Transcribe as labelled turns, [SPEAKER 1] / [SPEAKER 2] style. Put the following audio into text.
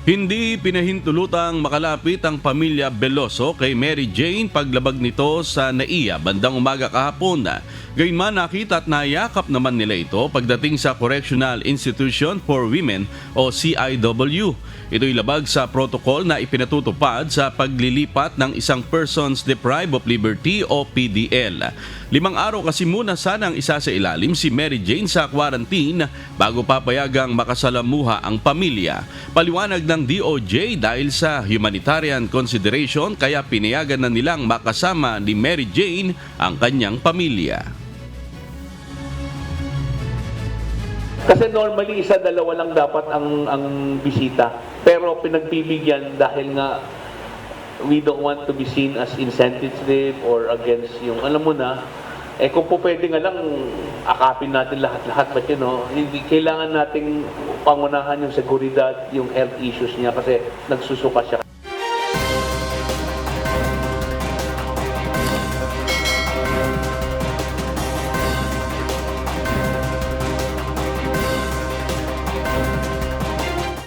[SPEAKER 1] Hindi pinahintulutang makalapit ang pamilya Veloso kay Mary Jane paglabag nito sa NAIA bandang umaga kahapon. Gayunman nakita at nayakap naman nila ito pagdating sa Correctional Institution for Women o CIW. Ito'y labag sa protocol na ipinatutupad sa paglilipat ng isang Persons Deprived of Liberty o PDL. 5 araw kasi muna sanang isa sa ilalim si Mary Jane sa quarantine bago papayagang makasalamuha ang pamilya. Paliwanag ng DOJ dahil sa humanitarian consideration kaya pinayagan na nilang makasama ni Mary Jane ang kanyang pamilya.
[SPEAKER 2] Kasi normally isa-dalawa lang dapat ang bisita. Pero pinagbibigyan dahil nga we don't want to be seen as insensitive or against yung alam mo na, kung po pwede nga lang akapin natin lahat-lahat, but hindi kailangan nating pangunahan yung seguridad, yung health issues niya kasi nagsusuka siya.